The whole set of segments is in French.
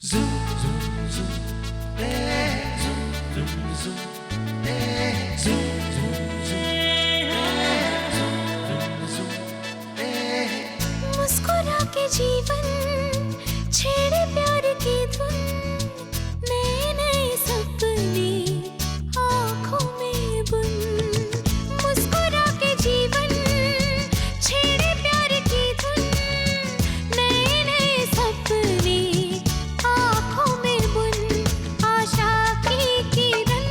Zoom, zoom, zoom, eh, zoom, zoom, zoom, eh, zoom, zoom, zoom, eh, zoom, zoom, zoom, eh. मुस्कुरा के जीवन छेड़े प्यार की धुन नए नए सपने आँखों में बुन मुस्कुरा के जीवन छेड़े प्यार की धुन नए नए सपने आँखों में बुन आशा की किरण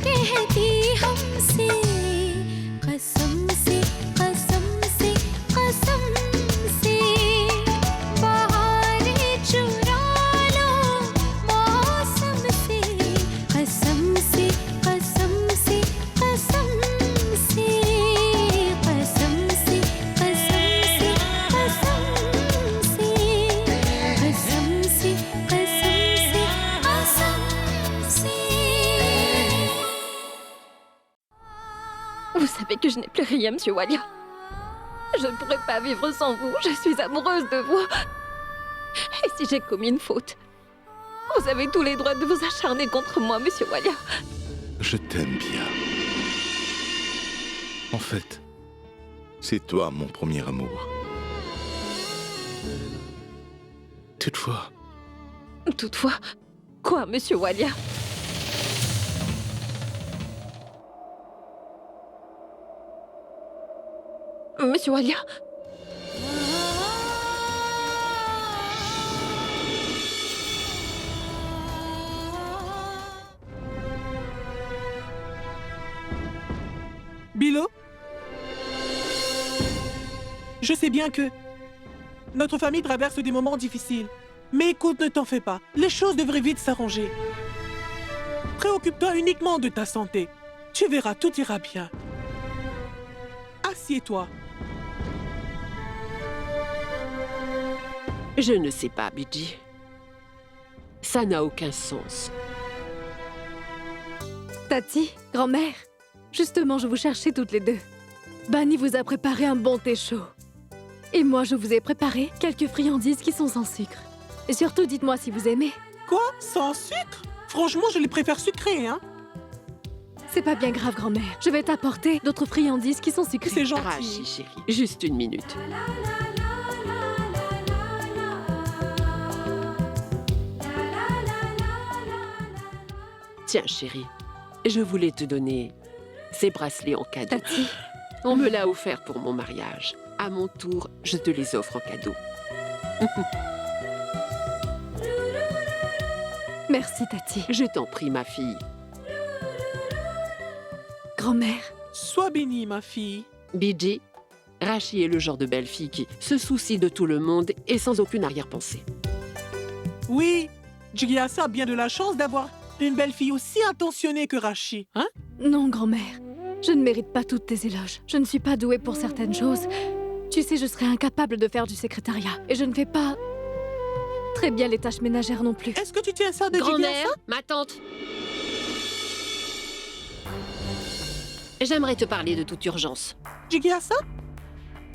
कहती हमसे कसम से कसम से कसम से बहारें चुरा लो मौसम से कसम से कसम से कसम से कसम से कसम से कसम से कसम से कसम से Vous savez que je n'ai plus rien, Monsieur Walia. Je ne pourrais pas vivre sans vous. Je suis amoureuse de vous. Et si j'ai commis une faute, vous avez tous les droits de vous acharner contre moi, Monsieur Walia. Je t'aime bien. En fait, c'est toi mon premier amour. Toutefois, Toutefois, quoi, Monsieur Walia? Monsieur Walia? Bilo? Je sais bien que notre famille traverse des moments difficiles. Mais écoute, ne t'en fais pas. Les choses devraient vite s'arranger. Préoccupe-toi uniquement de ta santé. Tu verras, tout ira bien. Assieds-toi. Je ne sais pas, Bidji. Ça n'a aucun sens. Tati, grand-mère, justement, je vous cherchais toutes les deux. Bani vous a préparé un bon thé chaud. Et moi, je vous ai préparé quelques friandises qui sont sans sucre. Et surtout, dites-moi si vous aimez. Quoi? Sans sucre? Franchement, je les préfère sucrés, hein? C'est pas bien grave, grand-mère. Je vais t'apporter d'autres friandises qui sont sucrées. C'est gentil. Rachi, chérie, juste une minute. Tiens, chérie, je voulais te donner ces bracelets en cadeau. Tati, On me l'a offert pour mon mariage. À mon tour, je te les offre en cadeau. merci, Tati. Je t'en prie, ma fille. Grand-mère, Sois bénie, ma fille. Bidji, Rachi est le genre de belle fille qui se soucie de tout le monde et sans aucune arrière-pensée. Oui, Jigyasa a bien de la chance d'avoir une belle fille aussi attentionnée que Rachi, hein? non, grand-mère. Je ne mérite pas toutes tes éloges. Je ne suis pas douée pour certaines choses. Tu sais, je serais incapable de faire du secrétariat. Et je ne fais pas très bien les tâches ménagères non plus. Est-ce que tu tiens ça de Grand-mère, Jigyasa? ma tante. J'aimerais te parler de toute urgence. Jigyasa?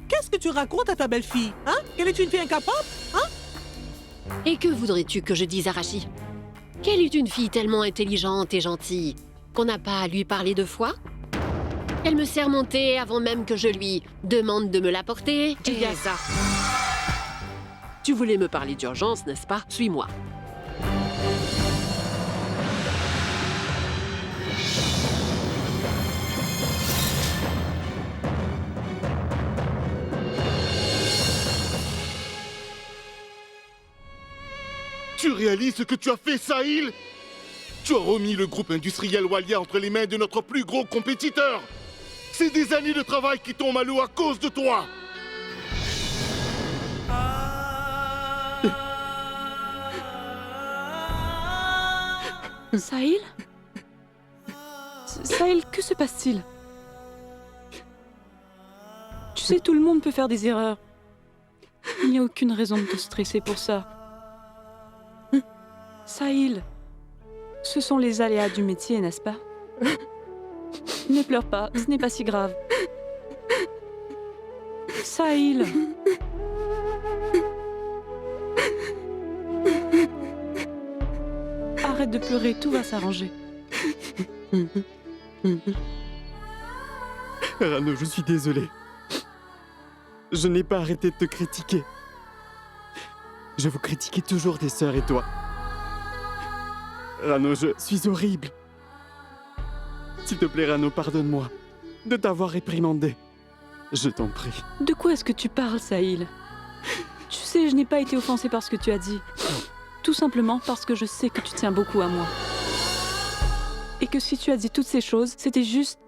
Qu'est-ce que tu racontes à ta belle-fille, hein? Qu'elle est une fille incapable? Et que voudrais-tu que je dise à Rachi? Qu'elle est une fille tellement intelligente et gentille qu'on n'a pas à lui parler 2 fois? Elle me sert mon thé avant même que je lui demande de me l'apporter. Jigyasa. Tu voulais me parler d'urgence, n'est-ce pas? Suis-moi. Tu réalises ce que tu as fait, Sahil? Tu as remis le groupe industriel Walia entre les mains de notre plus gros compétiteur. C'est des années de travail qui tombent à l'eau à cause de toi. Sahil? Sahil, que se passe-t-il? Tu sais, tout le monde peut faire des erreurs. Il n'y a aucune raison de te stresser pour ça. Sahil, ce sont les aléas du métier, n'est-ce pas? Ne pleure pas, ce n'est pas si grave. Sahil. Arrête de pleurer, tout va s'arranger. Rano, je suis désolé. Je n'ai pas arrêté de te critiquer. Je vous critiquais toujours tes sœurs et toi. Rano, je suis horrible. S'il te plaît, Rano, pardonne-moi de t'avoir réprimandé. Je t'en prie. De quoi est-ce que tu parles, Sahil? Tu sais, je n'ai pas été offensée par ce que tu as dit. Tout simplement parce que je sais que tu tiens beaucoup à moi. Et que si tu as dit toutes ces choses, c'était juste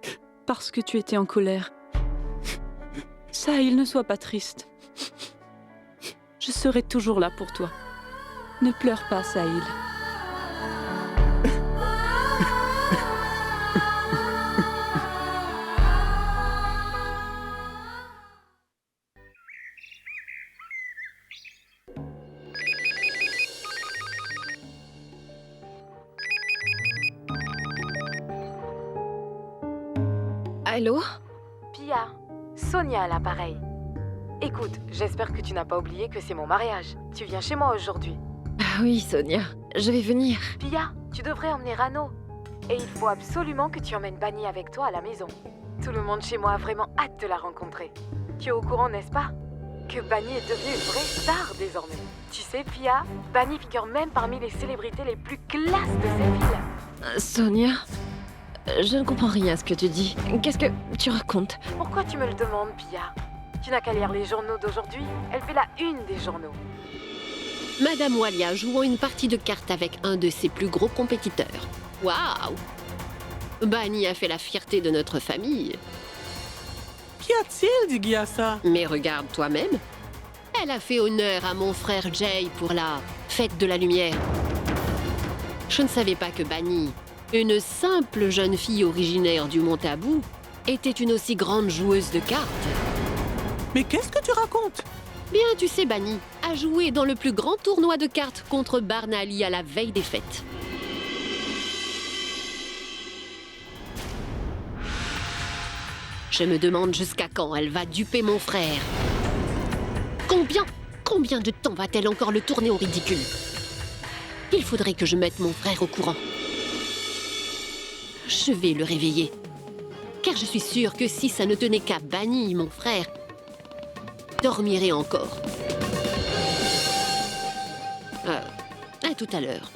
parce que tu étais en colère. Sahil, ne sois pas triste. Je serai toujours là pour toi. Ne pleure pas, Sahil. Allô? Pia, Sonia à l'appareil. Écoute, j'espère que tu n'as pas oublié que c'est mon mariage. Tu viens chez moi aujourd'hui. Ah oui, Sonia, je vais venir. Pia, tu devrais emmener Rano. Et il faut absolument que tu emmènes Bunny avec toi à la maison. Tout le monde chez moi a vraiment hâte de la rencontrer. Tu es au courant, n'est-ce pas? Que Bunny est devenue une vraie star désormais. Tu sais, Pia, Bunny figure même parmi les célébrités les plus classes de cette ville. Sonia, je ne comprends rien à ce que tu dis. Qu'est-ce que tu racontes? Pourquoi tu me le demandes, Pia? Tu n'as qu'à lire les journaux d'aujourd'hui. Elle fait la une des journaux. Madame Walia jouant une partie de cartes avec un de ses plus gros compétiteurs. Waouh! Bunny a fait la fierté de notre famille. Qu'y a-t-il, dit Gyasa? Mais regarde toi-même. Elle a fait honneur à mon frère Jay pour la fête de la lumière. Je ne savais pas que Bunny, une simple jeune fille originaire du Mont Tabou, était une aussi grande joueuse de cartes. Mais qu'est-ce que tu racontes? Bien, tu sais, Bunny a joué dans le plus grand tournoi de cartes contre Barnaly à la veille des fêtes. Je me demande jusqu'à quand elle va duper mon frère. Combien de temps va-t-elle encore le tourner au ridicule? Il faudrait que je mette mon frère au courant. Je vais le réveiller. Car je suis sûre que si ça ne tenait qu'à Bunny, mon frère dormirait encore. À tout à l'heure.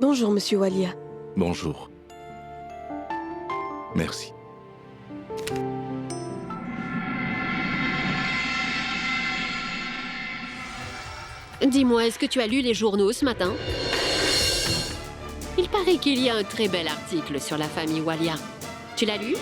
Bonjour, Monsieur Walia. Bonjour. Merci. Dis-moi, est-ce que tu as lu les journaux ce matin? Il paraît qu'il y a un très bel article sur la famille Walia. Tu l'as lu?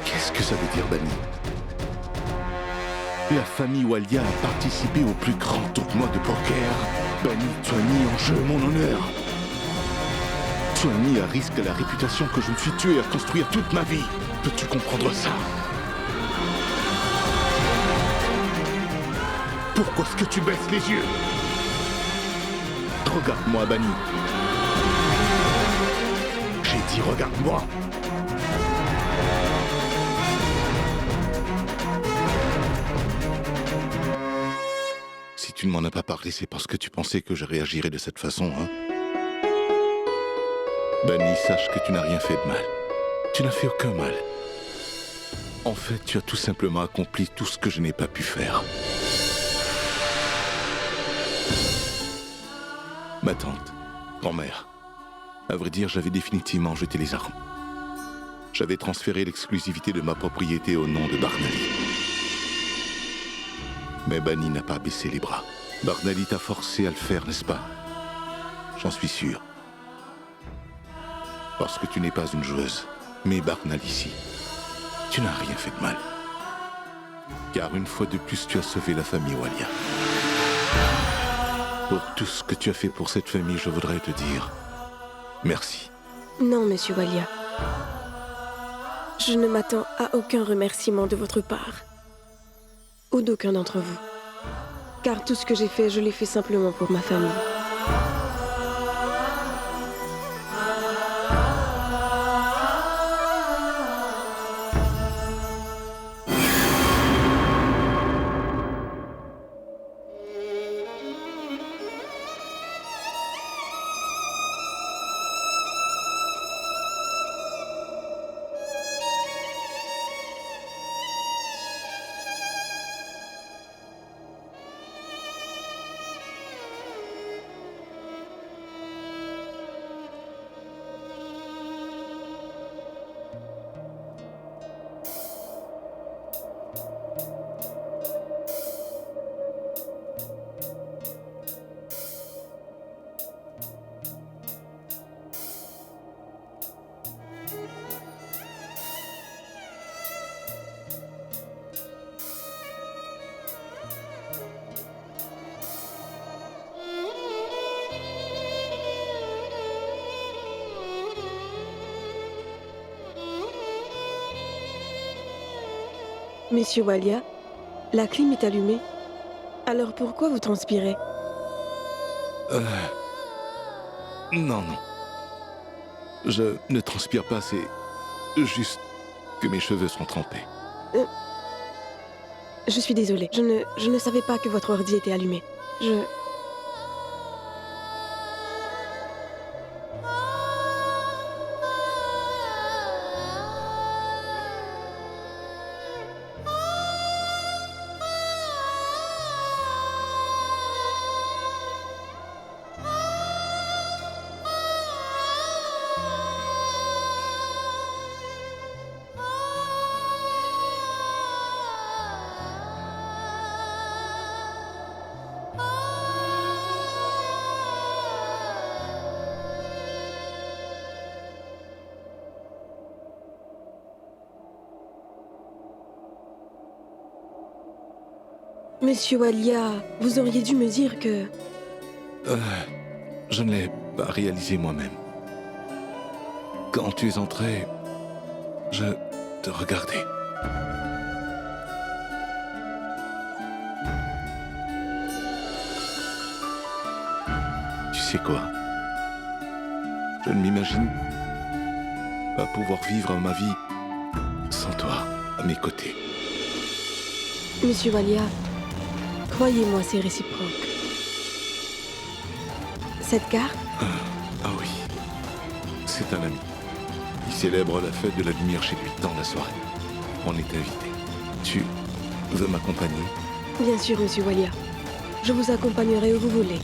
Qu'est-ce que ça veut dire, Bunny? La famille Walia a participé au plus grand tournoi de poker. Bunny, tu as mis en jeu mon honneur. Tu as mis à risque la réputation que je me suis tué à construire toute ma vie. Peux-tu comprendre ça? Pourquoi est-ce que tu baisses les yeux? Regarde-moi, Bunny. J'ai dit regarde-moi. Si tu ne m'en as pas parlé, c'est parce que tu pensais que je réagirais de cette façon, hein? Bunny, sache que tu n'as rien fait de mal. Tu n'as fait aucun mal. En fait, tu as tout simplement accompli tout ce que je n'ai pas pu faire. Ma tante, grand-mère, à vrai dire, j'avais définitivement jeté les armes. J'avais transféré l'exclusivité de ma propriété au nom de Barnaly. Mais Bunny n'a pas baissé les bras. Barnaly t'a forcé à le faire, n'est-ce pas? J'en suis sûr. Parce que tu n'es pas une joueuse, mais Barnaly ici. Tu n'as rien fait de mal. Car une fois de plus, tu as sauvé la famille Walia. Pour tout ce que tu as fait pour cette famille, je voudrais te dire merci. Non, monsieur Walia. Je ne m'attends à aucun remerciement de votre part. Ou d'aucun d'entre vous. Car tout ce que j'ai fait, je l'ai fait simplement pour ma famille. Monsieur Walia, la clim est allumée. Alors pourquoi vous transpirez? Non. Je ne transpire pas, c'est juste que mes cheveux sont trempés. Je suis désolée. Je ne savais pas que votre ordi était allumé. Monsieur Walia, vous auriez dû me dire que... Je ne l'ai pas réalisé moi-même. Quand tu es entré, je te regardais. Tu sais quoi? Je ne m'imagine pas pouvoir vivre ma vie sans toi à mes côtés. Monsieur Walia, croyez-moi, c'est réciproque. Cette carte? Ah oui, c'est un ami. Il célèbre la fête de la lumière chez lui dans la soirée. On est invités. Tu veux m'accompagner? Bien sûr, monsieur Walia. Je vous accompagnerai où vous voulez.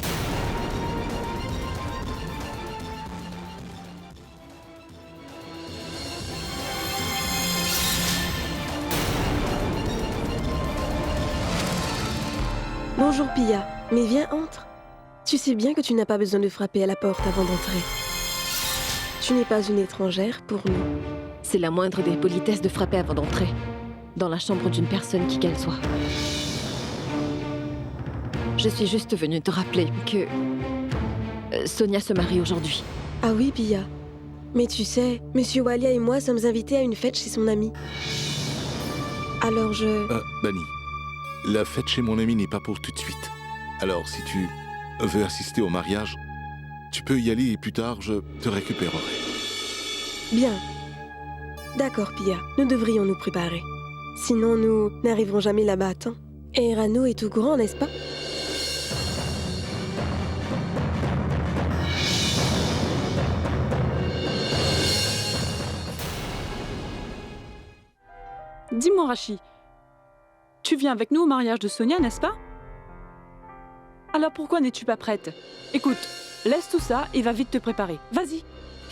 Bonjour Pia, mais viens, entre. Tu sais bien que tu n'as pas besoin de frapper à la porte avant d'entrer. Tu n'es pas une étrangère pour nous. C'est la moindre des politesses de frapper avant d'entrer. Dans la chambre d'une personne qui qu'elle soit. Je suis juste venue te rappeler que... Sonia se marie aujourd'hui. Ah oui, Pia. Mais tu sais, monsieur Walia et moi sommes invités à une fête chez son ami. Alors Bani, la fête chez mon ami n'est pas pour tout de suite. Alors, si tu veux assister au mariage, tu peux y aller et plus tard, je te récupérerai. Bien. D'accord, Pia. Nous devrions nous préparer. Sinon, nous n'arriverons jamais là-bas à temps. Et Rano est au courant, n'est-ce pas? Dis-moi, Rachi, tu viens avec nous au mariage de Sonia, n'est-ce pas? Alors pourquoi n'es-tu pas prête? Écoute, laisse tout ça et va vite te préparer. Vas-y.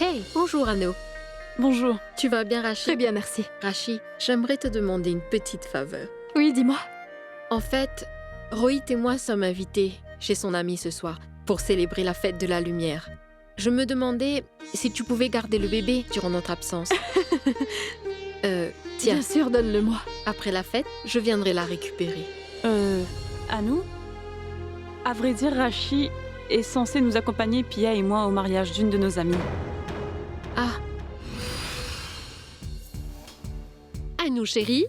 Hey, bonjour Anno. Bonjour. Tu vas bien, Rachi? Très bien, merci. Rachi, j'aimerais te demander une petite faveur. Oui, dis-moi. En fait, Rohit et moi sommes invités chez son ami ce soir pour célébrer la fête de la lumière. Je me demandais si tu pouvais garder le bébé durant notre absence. Tiens. Bien sûr, donne-le-moi. Après la fête, je viendrai la récupérer. À nous? À vrai dire, Rachi est censé nous accompagner, Pia et moi, au mariage d'une de nos amies. Ah. Anou, chérie?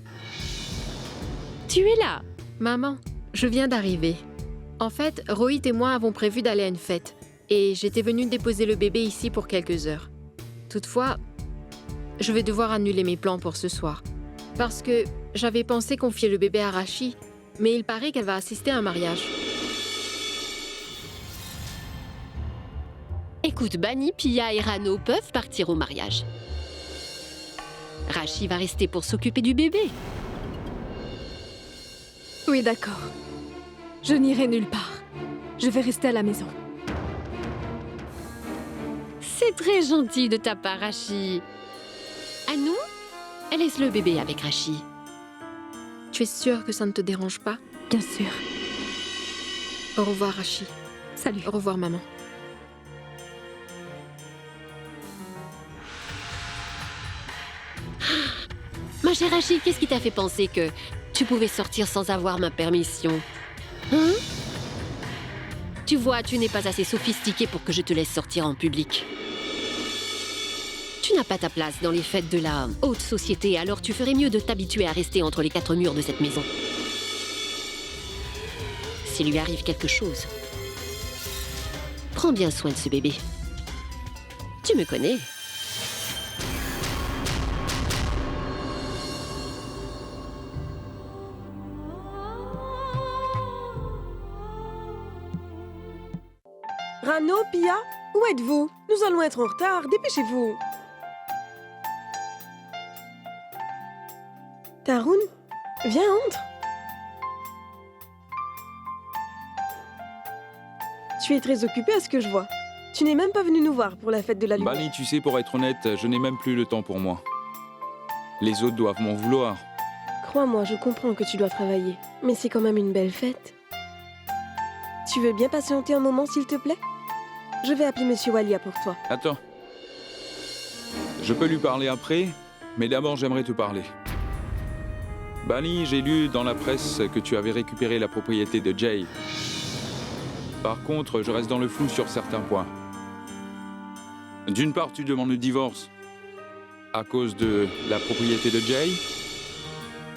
Tu es là? Maman, je viens d'arriver. En fait, Rohit et moi avons prévu d'aller à une fête. Et j'étais venue déposer le bébé ici pour quelques heures. Toutefois, je vais devoir annuler mes plans pour ce soir. Parce que j'avais pensé confier le bébé à Rachi, mais il paraît qu'elle va assister à un mariage. Écoute, Bani, Pia et Rano peuvent partir au mariage. Rachi va rester pour s'occuper du bébé. Oui, d'accord. Je n'irai nulle part. Je vais rester à la maison. C'est très gentil de ta part, Rachi. Anou, laisse le bébé avec Rachi. Tu es sûre que ça ne te dérange pas? Bien sûr. Au revoir, Rachi. Salut. Au revoir, maman. Ma chère Rachi, qu'est-ce qui t'a fait penser que tu pouvais sortir sans avoir ma permission? Hein? Tu vois, tu n'es pas assez sophistiquée pour que je te laisse sortir en public. Tu n'as pas ta place dans les fêtes de la haute société, alors tu ferais mieux de t'habituer à rester entre les 4 murs de cette maison. S'il lui arrive quelque chose, prends bien soin de ce bébé. Tu me connais. Rano, Pia, où êtes-vous? Nous allons être en retard, dépêchez-vous. Tarun, viens, entre. Tu es très occupé à ce que je vois. Tu n'es même pas venu nous voir pour la fête de la lune. Bani, tu sais, pour être honnête, je n'ai même plus le temps pour moi. Les autres doivent m'en vouloir. Crois-moi, je comprends que tu dois travailler. Mais c'est quand même une belle fête. Tu veux bien patienter un moment, s'il te plaît? Je vais appeler Monsieur Walia pour toi. Attends. Je peux lui parler après, mais d'abord j'aimerais te parler. Bani, j'ai lu dans la presse que tu avais récupéré la propriété de Jay. Par contre, je reste dans le flou sur certains points. D'une part, tu demandes le divorce à cause de la propriété de Jay.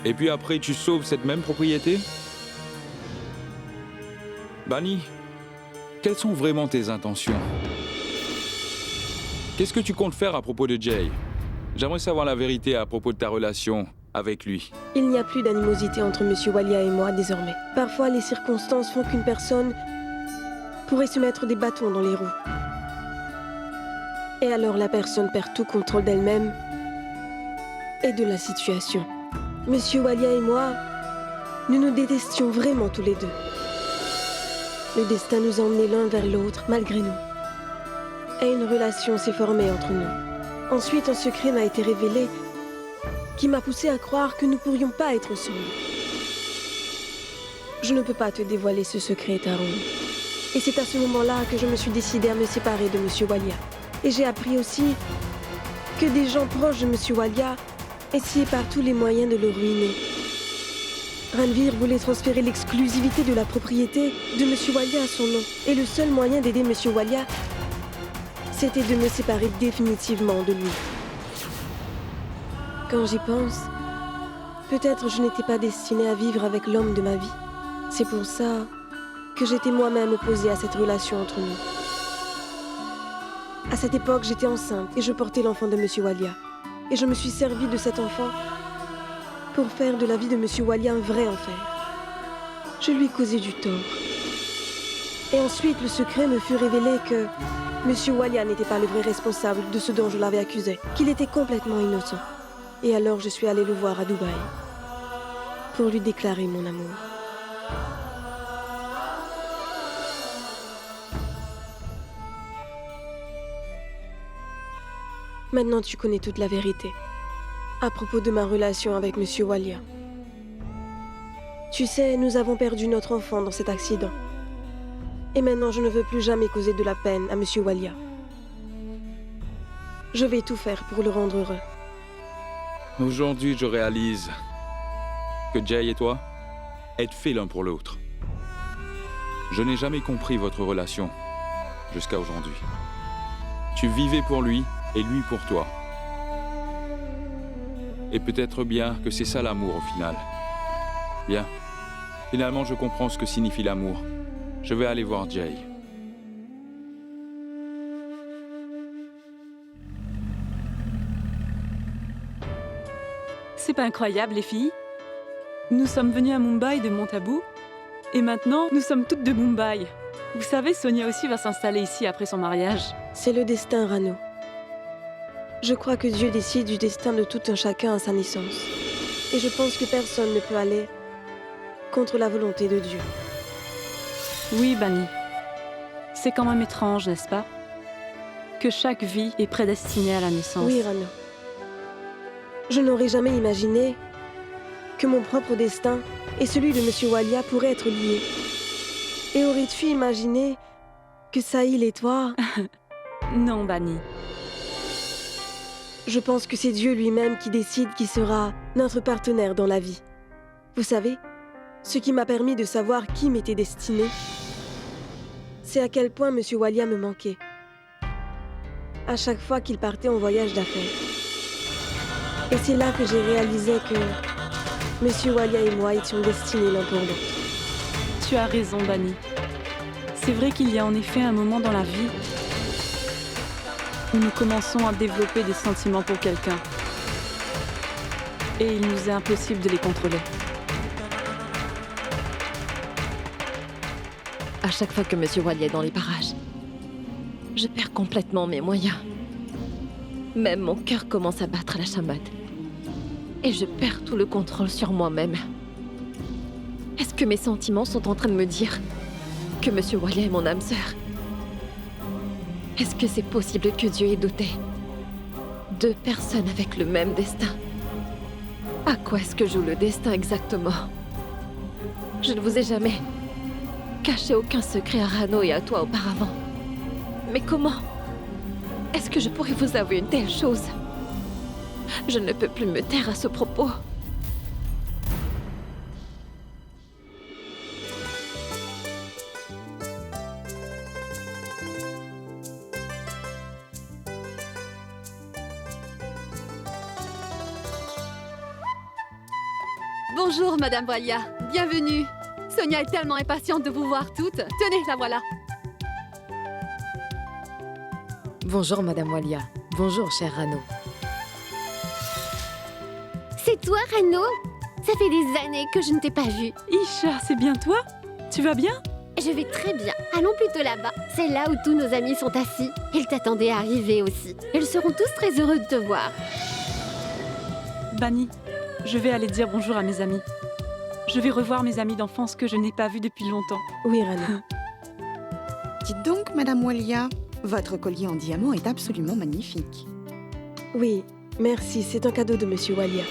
Et puis après, tu sauves cette même propriété. Bani, quelles sont vraiment tes intentions? Qu'est-ce que tu comptes faire à propos de Jay? J'aimerais savoir la vérité à propos de ta relation avec lui. Il n'y a plus d'animosité entre Monsieur Walia et moi désormais. Parfois, les circonstances font qu'une personne pourrait se mettre des bâtons dans les roues. Et alors la personne perd tout contrôle d'elle-même et de la situation. Monsieur Walia et moi, nous nous détestions vraiment tous les deux. Le destin nous a emmenés l'un vers l'autre, malgré nous. Et une relation s'est formée entre nous. Ensuite, un secret m'a été révélé qui m'a poussé à croire que nous ne pourrions pas être ensemble. Je ne peux pas te dévoiler ce secret, Tarun. Et c'est à ce moment-là que je me suis décidée à me séparer de Monsieur Walia. Et j'ai appris aussi que des gens proches de Monsieur Walia essayaient par tous les moyens de le ruiner. Ranveer voulait transférer l'exclusivité de la propriété de Monsieur Walia à son nom. Et le seul moyen d'aider Monsieur Walia, c'était de me séparer définitivement de lui. Quand j'y pense, peut-être je n'étais pas destinée à vivre avec l'homme de ma vie. C'est pour ça que j'étais moi-même opposée à cette relation entre nous. À cette époque, j'étais enceinte et je portais l'enfant de Monsieur Walia. Et je me suis servie de cet enfant pour faire de la vie de Monsieur Walia un vrai enfer. Je lui causais du tort. Et ensuite, le secret me fut révélé que Monsieur Walia n'était pas le vrai responsable de ce dont je l'avais accusé, qu'il était complètement innocent. Et alors, je suis allée le voir à Dubaï pour lui déclarer mon amour. Maintenant, tu connais toute la vérité à propos de ma relation avec Monsieur Walia. Tu sais, nous avons perdu notre enfant dans cet accident. Et maintenant, je ne veux plus jamais causer de la peine à Monsieur Walia. Je vais tout faire pour le rendre heureux. Aujourd'hui, je réalise que Jay et toi êtes faits l'un pour l'autre. Je n'ai jamais compris votre relation, jusqu'à aujourd'hui. Tu vivais pour lui et lui pour toi. Et peut-être bien que c'est ça l'amour au final. Bien. Finalement, je comprends ce que signifie l'amour. Je vais aller voir Jay. C'est pas incroyable, les filles? Nous sommes venus à Mumbai de Montabou, et maintenant, nous sommes toutes de Mumbai. Vous savez, Sonia aussi va s'installer ici après son mariage. C'est le destin, Rano. Je crois que Dieu décide du destin de tout un chacun à sa naissance. Et je pense que personne ne peut aller contre la volonté de Dieu. Oui, Bani. C'est quand même étrange, n'est-ce pas? Que chaque vie est prédestinée à la naissance. Oui, Rano. Je n'aurais jamais imaginé que mon propre destin et celui de Monsieur Walia pourraient être liés. Et aurais-tu imaginé que Sahil et toi... Non, Bani. Je pense que c'est Dieu lui-même qui décide qui sera notre partenaire dans la vie. Vous savez, ce qui m'a permis de savoir qui m'était destiné, c'est à quel point Monsieur Walia me manquait. À chaque fois qu'il partait en voyage d'affaires. Et c'est là que j'ai réalisé que Monsieur Walia et moi étions destinés l'un pour l'autre. Tu as raison, Bani. C'est vrai qu'il y a en effet un moment dans la vie où nous commençons à développer des sentiments pour quelqu'un. Et il nous est impossible de les contrôler. À chaque fois que Monsieur Walia est dans les parages, je perds complètement mes moyens. Même mon cœur commence à battre à la chamade. Et je perds tout le contrôle sur moi-même. Est-ce que mes sentiments sont en train de me dire que Monsieur Walia est mon âme sœur? Est-ce que c'est possible que Dieu ait doté deux personnes avec le même destin? À quoi est-ce que joue le destin exactement? Je ne vous ai jamais caché aucun secret à Rano et à toi auparavant. Mais comment est-ce que je pourrais vous avouer une telle chose? Je ne peux plus me taire à ce propos. Bonjour, Madame Walia. Bienvenue. Sonia est tellement impatiente de vous voir toutes. Tenez, la voilà. Bonjour, Madame Walia. Bonjour, cher Rano. C'est toi, Rano? Ça fait des années que je ne t'ai pas vu. Isha, c'est bien toi? Tu vas bien? Je vais très bien. Allons plutôt là-bas. C'est là où tous nos amis sont assis. Ils t'attendaient à arriver aussi. Ils seront tous très heureux de te voir. Bani, je vais aller dire bonjour à mes amis. Je vais revoir mes amis d'enfance que je n'ai pas vus depuis longtemps. Oui, Rano. Dites donc, Madame Walia, votre collier en diamant est absolument magnifique. Oui, merci. C'est un cadeau de Monsieur Walia.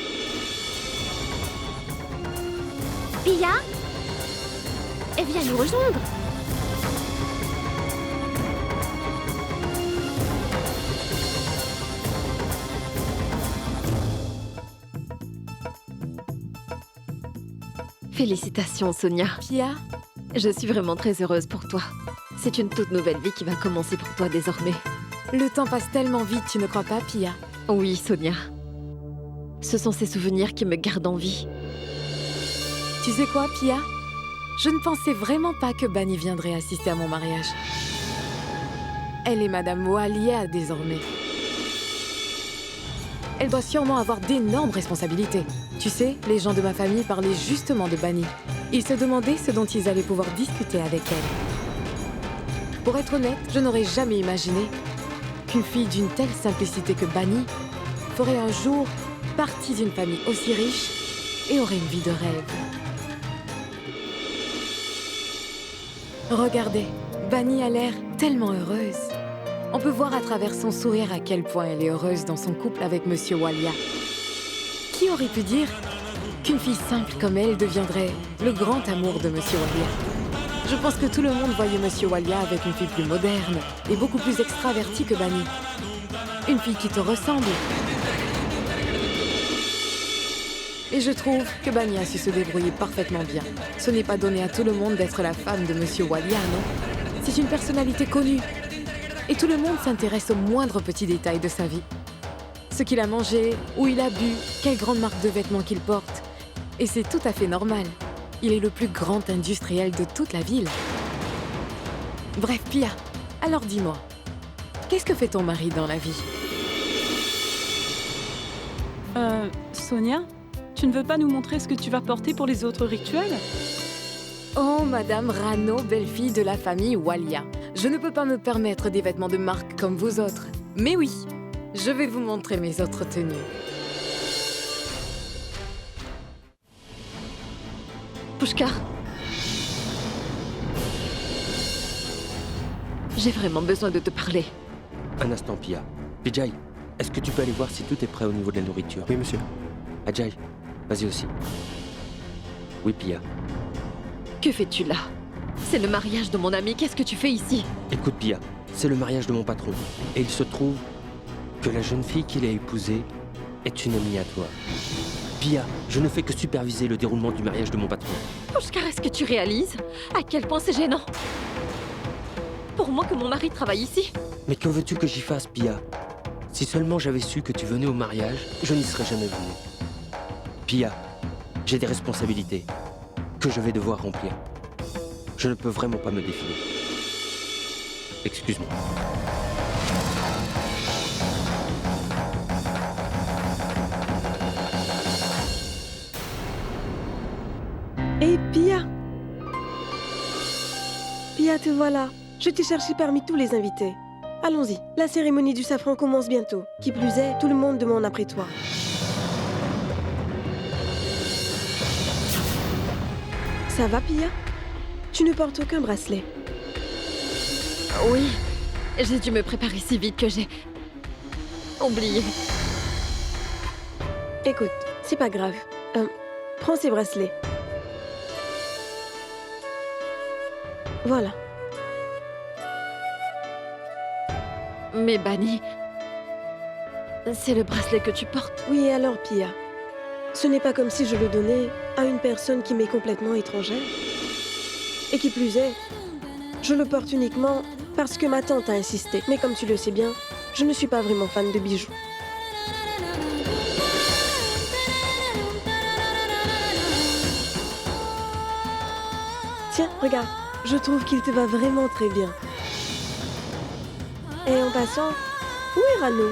Pia? Viens nous rejoindre. Félicitations, Sonia. Pia? Je suis vraiment très heureuse pour toi. C'est une toute nouvelle vie qui va commencer pour toi désormais. Le temps passe tellement vite, tu ne crois pas, Pia? Oui, Sonia. Ce sont ces souvenirs qui me gardent en vie. Tu sais quoi, Pia? Je ne pensais vraiment pas que Bani viendrait assister à mon mariage. Elle est Madame Walia désormais. Elle doit sûrement avoir d'énormes responsabilités. Tu sais, les gens de ma famille parlaient justement de Bani. Ils se demandaient ce dont ils allaient pouvoir discuter avec elle. Pour être honnête, je n'aurais jamais imaginé qu'une fille d'une telle simplicité que Bani ferait un jour partie d'une famille aussi riche et aurait une vie de rêve. Regardez, Bani a l'air tellement heureuse. On peut voir à travers son sourire à quel point elle est heureuse dans son couple avec Monsieur Walia. Qui aurait pu dire qu'une fille simple comme elle deviendrait le grand amour de Monsieur Walia? Je pense que tout le monde voyait Monsieur Walia avec une fille plus moderne et beaucoup plus extravertie que Bani. Une fille qui te ressemble. Et je trouve que Bani a su se débrouiller parfaitement bien. Ce n'est pas donné à tout le monde d'être la femme de Monsieur Walia, non? C'est une personnalité connue. Et tout le monde s'intéresse aux moindres petits détails de sa vie. Ce qu'il a mangé, où il a bu, quelle grande marque de vêtements qu'il porte. Et c'est tout à fait normal. Il est le plus grand industriel de toute la ville. Bref, Pia, alors dis-moi, qu'est-ce que fait ton mari dans la vie? Sonia, tu ne veux pas nous montrer ce que tu vas porter pour les autres rituels? Oh, Madame Rano, belle-fille de la famille Walia. Je ne peux pas me permettre des vêtements de marque comme vous autres. Mais oui, je vais vous montrer mes autres tenues. Pushkar, j'ai vraiment besoin de te parler. Un instant, Pia. Vijay, est-ce que tu peux aller voir si tout est prêt au niveau de la nourriture? Oui, monsieur. Ajay, vas-y aussi. Oui, Pia. Que fais-tu là? C'est le mariage de mon ami, qu'est-ce que tu fais ici? Écoute, Pia, c'est le mariage de mon patron. Et il se trouve que la jeune fille qu'il a épousée est une amie à toi. Pia, je ne fais que superviser le déroulement du mariage de mon patron. Pushkar, est-ce que tu réalises à quel point c'est gênant? Pour moi que mon mari travaille ici? Mais que veux-tu que j'y fasse, Pia? Si seulement j'avais su que tu venais au mariage, je n'y serais jamais venu. Pia, j'ai des responsabilités que je vais devoir remplir. Je ne peux vraiment pas me défiler. Excuse-moi. Hé, Pia! Pia, te voilà. Je t'ai cherché parmi tous les invités. Allons-y, la cérémonie du safran commence bientôt. Qui plus est, tout le monde demande après toi. Ça va, Pia? Tu ne portes aucun bracelet. Oui, j'ai dû me préparer si vite que j'ai oublié. Écoute, c'est pas grave. Prends ces bracelets. Voilà. Mais Bani, c'est le bracelet que tu portes. Oui, et alors, Pia? Ce n'est pas comme si je le donnais à une personne qui m'est complètement étrangère. Et qui plus est, je le porte uniquement parce que ma tante a insisté. Mais comme tu le sais bien, je ne suis pas vraiment fan de bijoux. Tiens, regarde, je trouve qu'il te va vraiment très bien. Et en passant, où est Rano?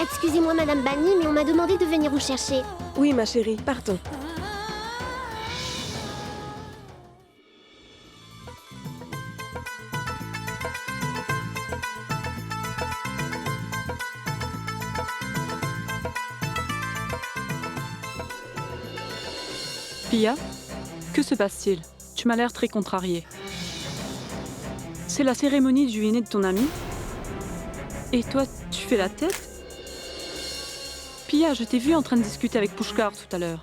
Excusez-moi, Madame Bani, mais on m'a demandé de venir vous chercher. Oui, ma chérie, partons. Pia, que se passe-t-il? Tu m'as l'air très contrariée. C'est la cérémonie du aîné de ton ami? Et toi, tu fais la tête? Pia, je t'ai vu en train de discuter avec Pushkar tout à l'heure.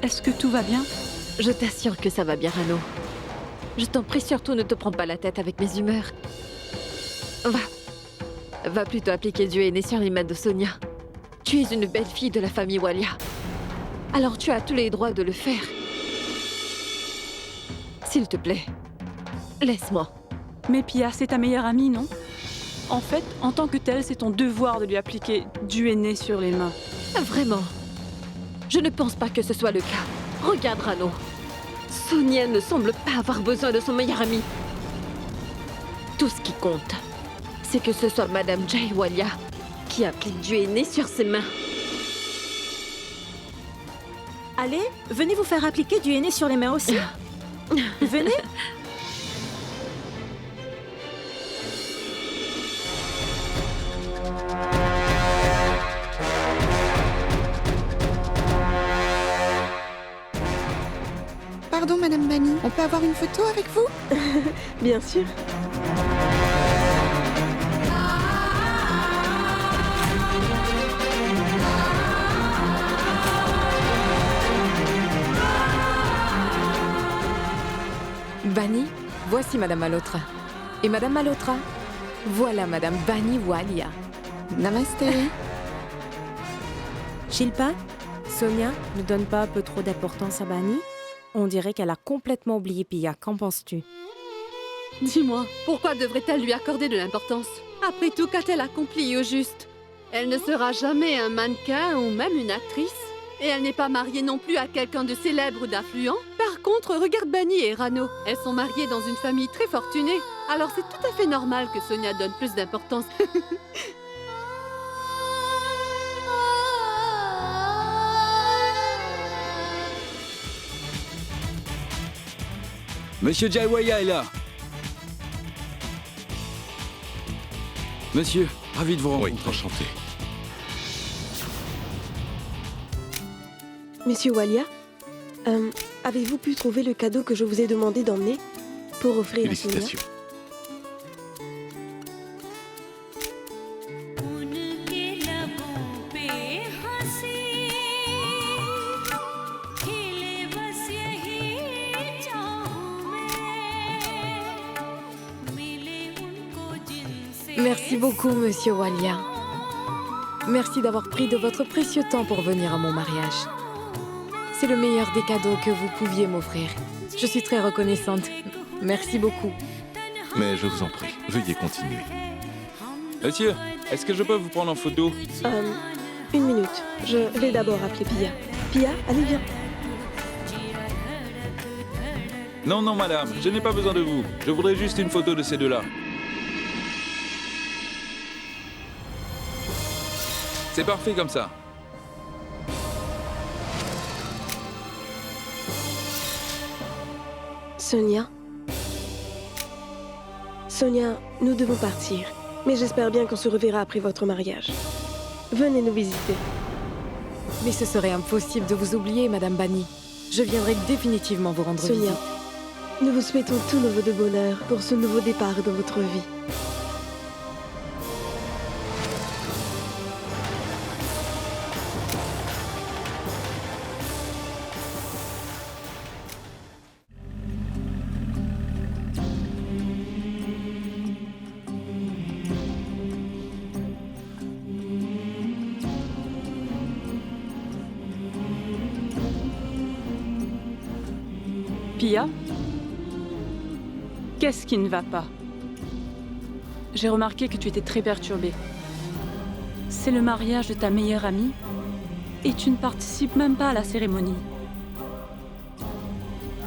Est-ce que tout va bien? Je t'assure que ça va bien, Rano. Je t'en prie, surtout ne te prends pas la tête avec mes humeurs. Va plutôt appliquer du aîné sur les mains de Sonia. Tu es une belle fille de la famille Walia. Alors tu as tous les droits de le faire. S'il te plaît, laisse-moi. Mais Pia, c'est ta meilleure amie, non? En fait, en tant que telle, c'est ton devoir de lui appliquer du aîné sur les mains. Vraiment? Je ne pense pas que ce soit le cas. Regarde, Rano. Sonia ne semble pas avoir besoin de son meilleur ami. Tout ce qui compte, c'est que ce soit Madame Jay Walia qui applique du aîné sur ses mains. Allez, venez vous faire appliquer du aîné sur les mains aussi. Venez. Pardon, Madame Bani, on peut avoir une photo avec vous? Bien sûr. Bani, voici Madame Malhotra. Et Madame Malhotra, voilà Madame Bani Walia. Namasté. Shilpa, Sonia ne donne pas un peu trop d'importance à Bani? On dirait qu'elle a complètement oublié Pia. Qu'en penses-tu? Dis-moi, pourquoi devrait-elle lui accorder de l'importance? Après tout, qu'a-t-elle accompli au juste? Elle ne sera jamais un mannequin ou même une actrice. Et elle n'est pas mariée non plus à quelqu'un de célèbre ou d'influent. Par contre, regarde Bani et Rano. Elles sont mariées dans une famille très fortunée. Alors c'est tout à fait normal que Sonia donne plus d'importance. Monsieur Jaiwaya est là. Monsieur, ravi de vous rencontrer. Oui, enchanté. Monsieur Walia, avez-vous pu trouver le cadeau que je vous ai demandé d'emmener pour offrir à Sonia? Félicitations. Merci beaucoup, Monsieur Walia. Merci d'avoir pris de votre précieux temps pour venir à mon mariage. C'est le meilleur des cadeaux que vous pouviez m'offrir. Je suis très reconnaissante. Merci beaucoup. Mais je vous en prie, veuillez continuer. Monsieur, est-ce que je peux vous prendre en photo? Une minute. Je vais d'abord appeler Pia. Pia, allez, viens. Non, non, madame, je n'ai pas besoin de vous. Je voudrais juste une photo de ces deux-là. C'est parfait comme ça. Sonia. Sonia, nous devons partir. Mais j'espère bien qu'on se reverra après votre mariage. Venez nous visiter. Mais ce serait impossible de vous oublier, Madame Bani. Je viendrai définitivement vous rendre Sonia, visite. nous vous souhaitons tout nos vœux de bonheur pour ce nouveau départ dans votre vie. Pia, qu'est-ce qui ne va pas? J'ai remarqué que tu étais très perturbée. C'est le mariage de ta meilleure amie et tu ne participes même pas à la cérémonie.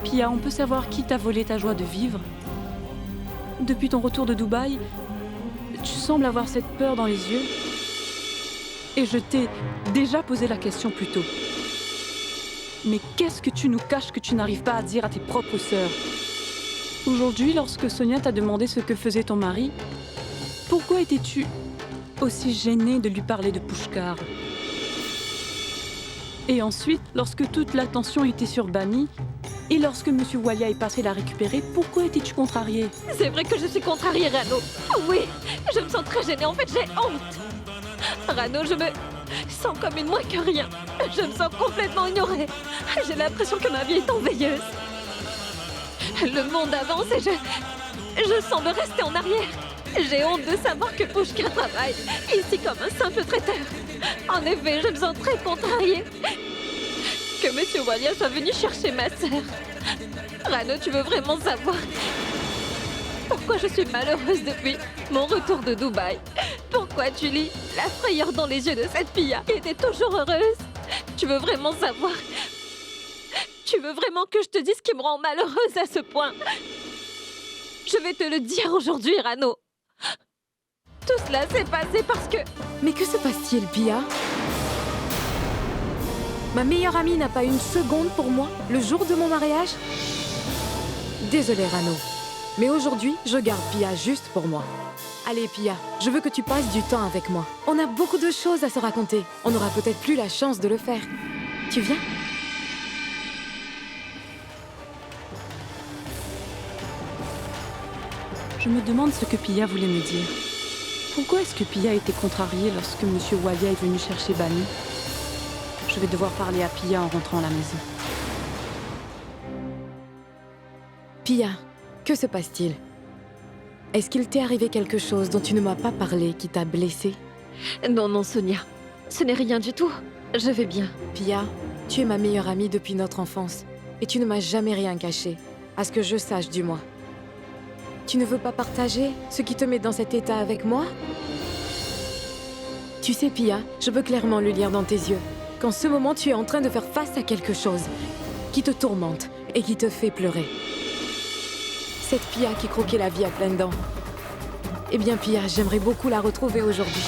Pia, on peut savoir qui t'a volé ta joie de vivre? Depuis ton retour de Dubaï, tu sembles avoir cette peur dans les yeux. Et je t'ai déjà posé la question plus tôt. Mais qu'est-ce que tu nous caches que tu n'arrives pas à dire à tes propres sœurs? Aujourd'hui, lorsque Sonia t'a demandé ce que faisait ton mari, pourquoi étais-tu aussi gênée de lui parler de Pushkar? Et ensuite, lorsque toute l'attention était sur Bani, et lorsque Monsieur Walia est passé la récupérer, pourquoi étais-tu contrariée? C'est vrai que je suis contrariée, Rano. Oui, je me sens très gênée. En fait, j'ai honte. Rano, je me sens comme une moins que rien. Je me sens complètement ignorée. J'ai l'impression que ma vie est en veilleuse. Le monde avance et je semble rester en arrière. J'ai honte de savoir que Pushkar travaille ici comme un simple traiteur. En effet, je me sens très contrariée. Que Monsieur Walia soit venu chercher ma sœur. Rano, tu veux vraiment savoir pourquoi je suis malheureuse depuis mon retour de Dubaï? Pourquoi tu lis la frayeur dans les yeux de cette Pia qui était toujours heureuse? Tu veux vraiment savoir? Tu veux vraiment que je te dise ce qui me rend malheureuse à ce point? Je vais te le dire aujourd'hui, Rano. Tout cela s'est passé parce que... Mais que se passe-t-il, Pia? Ma meilleure amie n'a pas une seconde pour moi le jour de mon mariage? Désolée, Rano. Mais aujourd'hui, je garde Pia juste pour moi. Allez, Pia, je veux que tu passes du temps avec moi. On a beaucoup de choses à se raconter. On n'aura peut-être plus la chance de le faire. Tu viens? Je me demande ce que Pia voulait me dire. Pourquoi est-ce que Pia était contrariée lorsque Monsieur Walia est venu chercher Bani? Je vais devoir parler à Pia en rentrant à la maison. Pia, que se passe-t-il? Est-ce qu'il t'est arrivé quelque chose dont tu ne m'as pas parlé qui t'a blessée? Non, non, Sonia. Ce n'est rien du tout. Je vais bien. Pia, tu es ma meilleure amie depuis notre enfance. Et tu ne m'as jamais rien caché. À ce que je sache, du moins. Tu ne veux pas partager ce qui te met dans cet état avec moi? Tu sais, Pia, je peux clairement le lire dans tes yeux. Qu'en ce moment, tu es en train de faire face à quelque chose qui te tourmente et qui te fait pleurer. Cette Pia qui croquait la vie à pleines dents. Eh bien, Pia, j'aimerais beaucoup la retrouver aujourd'hui.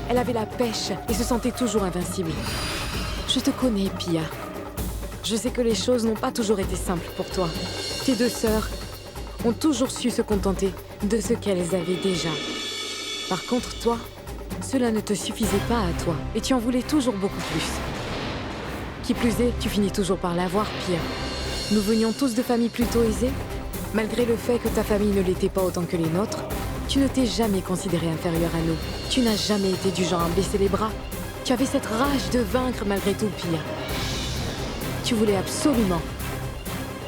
Elle avait la pêche et se sentait toujours invincible. Je te connais, Pia. Je sais que les choses n'ont pas toujours été simples pour toi. Tes deux sœurs ont toujours su se contenter de ce qu'elles avaient déjà. Par contre, toi, cela ne te suffisait pas à toi et tu en voulais toujours beaucoup plus. Qui plus est, tu finis toujours par l'avoir, Pia. Nous venions tous de familles plutôt aisées. Malgré le fait que ta famille ne l'était pas autant que les nôtres, tu ne t'es jamais considérée inférieure à nous. Tu n'as jamais été du genre à baisser les bras. Tu avais cette rage de vaincre malgré tout, Pia. Tu voulais absolument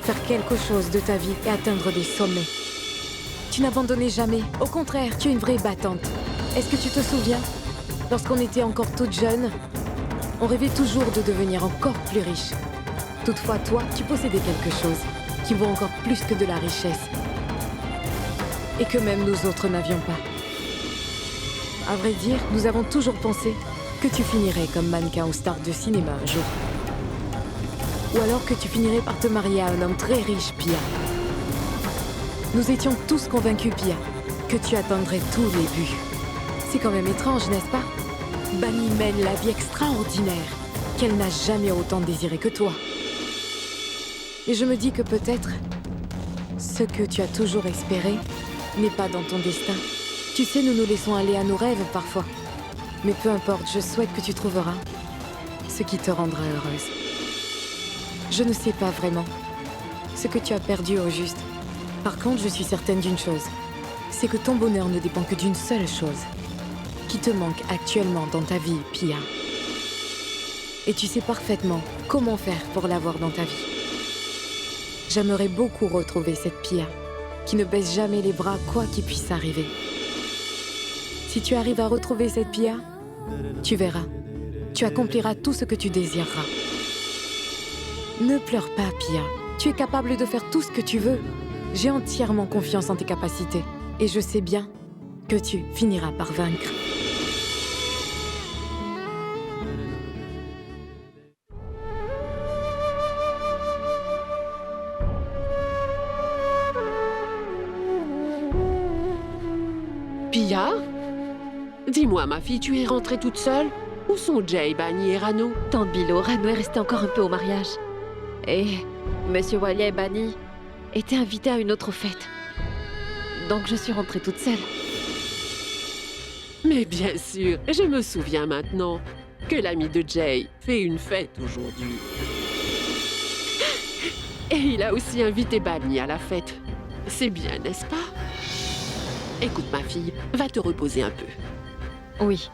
faire quelque chose de ta vie et atteindre des sommets. Tu n'abandonnais jamais. Au contraire, tu es une vraie battante. Est-ce que tu te souviens? Lorsqu'on était encore toute jeune, on rêvait toujours de devenir encore plus riche. Toutefois, toi, tu possédais quelque chose qui vaut encore plus que de la richesse. Et que même nous autres n'avions pas. À vrai dire, nous avons toujours pensé que tu finirais comme mannequin ou star de cinéma un jour. Ou alors que tu finirais par te marier à un homme très riche, Pia. Nous étions tous convaincus, Pia, que tu atteindrais tous les buts. C'est quand même étrange, n'est-ce pas? Bunny mène la vie extraordinaire qu'elle n'a jamais autant désiré que toi. Et je me dis que peut-être ce que tu as toujours espéré n'est pas dans ton destin. Tu sais, nous nous laissons aller à nos rêves parfois. Mais peu importe, je souhaite que tu trouveras ce qui te rendra heureuse. Je ne sais pas vraiment ce que tu as perdu au juste. Par contre, je suis certaine d'une chose. C'est que ton bonheur ne dépend que d'une seule chose qui te manque actuellement dans ta vie, Pia. Et tu sais parfaitement comment faire pour l'avoir dans ta vie. J'aimerais beaucoup retrouver cette Pia qui ne baisse jamais les bras quoi qu'il puisse arriver. Si tu arrives à retrouver cette Pia, tu verras. Tu accompliras tout ce que tu désireras. Ne pleure pas, Pia. Tu es capable de faire tout ce que tu veux. J'ai entièrement confiance en tes capacités. Et je sais bien que tu finiras par vaincre. Pia? Dis-moi, ma fille, tu es rentrée toute seule? Où sont Jay, Bunny et Rano? Tante Bilo, Rano est restée encore un peu au mariage. Et Monsieur Walia et Bunny étaient invités à une autre fête. Donc je suis rentrée toute seule. Mais bien sûr, je me souviens maintenant que l'ami de Jay fait une fête aujourd'hui. Et il a aussi invité Bunny à la fête. C'est bien, n'est-ce pas? Écoute, ma fille, va te reposer un peu. Oui.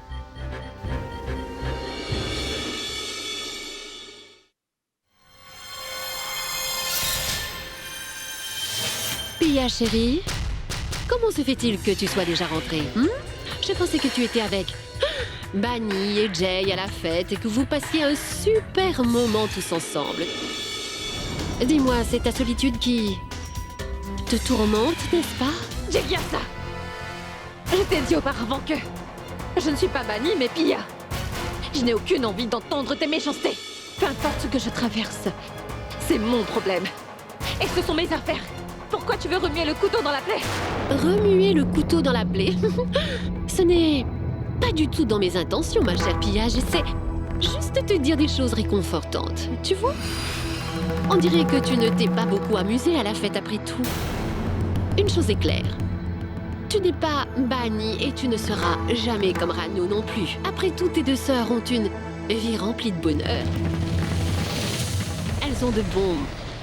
Pia, chérie, comment se fait-il que tu sois déjà rentrée? Je pensais que tu étais avec Bunny et Jay à la fête et que vous passiez un super moment tous ensemble. Dis-moi, c'est ta solitude qui te tourmente, n'est-ce pas? J'ai bien ça. Je t'ai dit auparavant que je ne suis pas Bunny, mais Pia. Je n'ai aucune envie d'entendre tes méchancetés. Peu importe ce que je traverse, c'est mon problème. Et ce sont mes affaires. Pourquoi tu veux remuer le couteau dans la plaie? Remuer le couteau dans la plaie? Ce n'est pas du tout dans mes intentions, ma chère Pia. J'essaie juste de te dire des choses réconfortantes. Tu vois? On dirait que tu ne t'es pas beaucoup amusée à la fête après tout. Une chose est claire. Tu n'es pas Bunny et tu ne seras jamais comme Rano non plus. Après tout, tes deux sœurs ont une vie remplie de bonheur. Elles ont de bons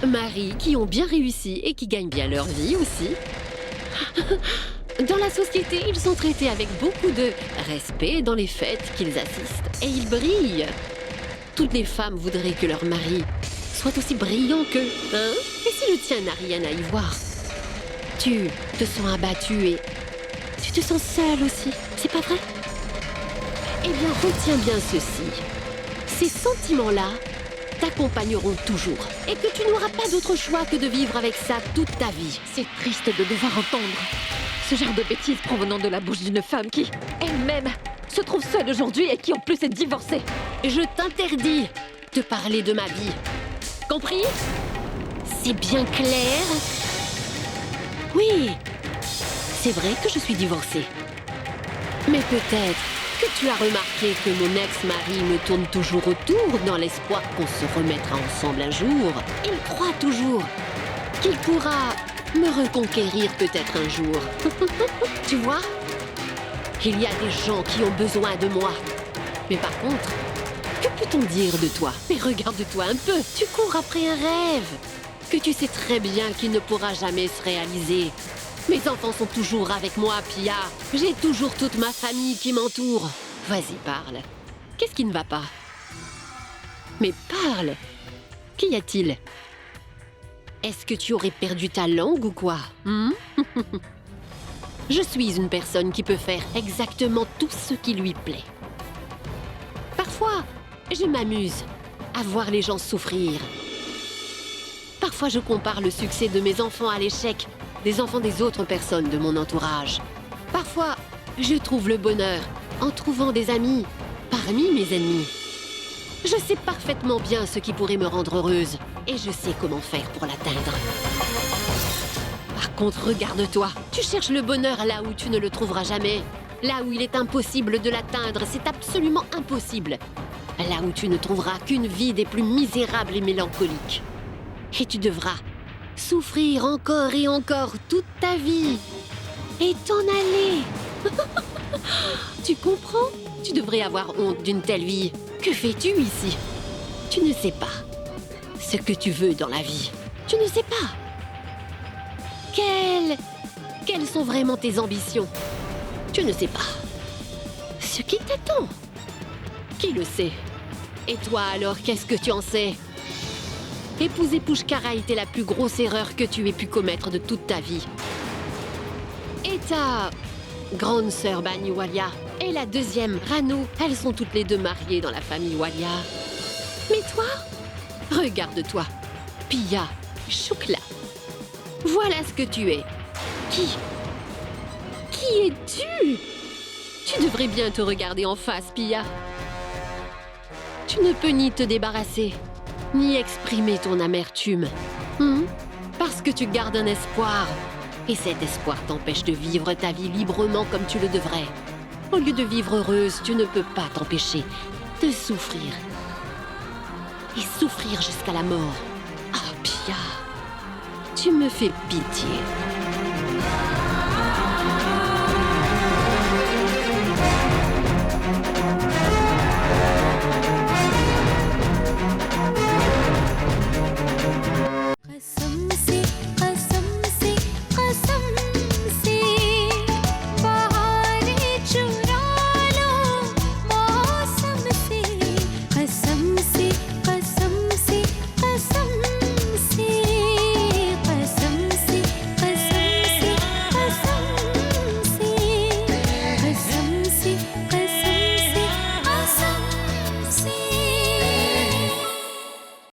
maris qui ont bien réussi et qui gagnent bien leur vie aussi. Dans la société, ils sont traités avec beaucoup de respect dans les fêtes qu'ils assistent. Et ils brillent. Toutes les femmes voudraient que leur mari soit aussi brillant qu'eux, hein? Et si le tien n'a rien à y voir? Tu te sens abattue et tu te sens seule aussi, c'est pas vrai? Eh bien, retiens bien ceci. Ces sentiments-là t'accompagneront toujours. Et que tu n'auras pas d'autre choix que de vivre avec ça toute ta vie. C'est triste de devoir entendre ce genre de bêtises provenant de la bouche d'une femme qui, elle-même, se trouve seule aujourd'hui et qui en plus est divorcée. Je t'interdis de parler de ma vie. Compris? C'est bien clair? Oui, c'est vrai que je suis divorcée. Mais peut-être que tu as remarqué que mon ex-mari me tourne toujours autour dans l'espoir qu'on se remettra ensemble un jour. Il croit toujours qu'il pourra me reconquérir peut-être un jour. Tu vois? Il y a des gens qui ont besoin de moi. Mais par contre, que peut-on dire de toi? Mais regarde-toi un peu, tu cours après un rêve que tu sais très bien qu'il ne pourra jamais se réaliser. Mes enfants sont toujours avec moi, Pia. J'ai toujours toute ma famille qui m'entoure. Vas-y, parle. Qu'est-ce qui ne va pas? Mais parle. Qu'y a-t-il? Est-ce que tu aurais perdu ta langue ou quoi? Je suis une personne qui peut faire exactement tout ce qui lui plaît. Parfois, je m'amuse à voir les gens souffrir. Parfois, je compare le succès de mes enfants à l'échec des enfants des autres personnes de mon entourage. Parfois, je trouve le bonheur en trouvant des amis parmi mes ennemis. Je sais parfaitement bien ce qui pourrait me rendre heureuse et je sais comment faire pour l'atteindre. Par contre, regarde-toi. Tu cherches le bonheur là où tu ne le trouveras jamais. Là où il est impossible de l'atteindre, c'est absolument impossible. Là où tu ne trouveras qu'une vie des plus misérables et mélancoliques. Et tu devras souffrir encore et encore toute ta vie. Et t'en aller. Tu comprends? Tu devrais avoir honte d'une telle vie. Que fais-tu ici? Tu ne sais pas ce que tu veux dans la vie. Tu ne sais pas. Quelles sont vraiment tes ambitions? Tu ne sais pas. Ce qui t'attend? Qui le sait? Et toi alors, qu'est-ce que tu en sais? Épouser Pushkara était la plus grosse erreur que tu aies pu commettre de toute ta vie. Et ta grande sœur Bani Walia et la deuxième, Rano, elles sont toutes les deux mariées dans la famille Walia. Mais toi, regarde-toi, Pia Shukla. Voilà ce que tu es. Qui es-tu? Tu devrais bien te regarder en face, Pia. Tu ne peux ni te débarrasser, ni exprimer ton amertume. Parce que tu gardes un espoir. Et cet espoir t'empêche de vivre ta vie librement comme tu le devrais. Au lieu de vivre heureuse, tu ne peux pas t'empêcher de souffrir. Et souffrir jusqu'à la mort. Ah, Pia, tu me fais pitié.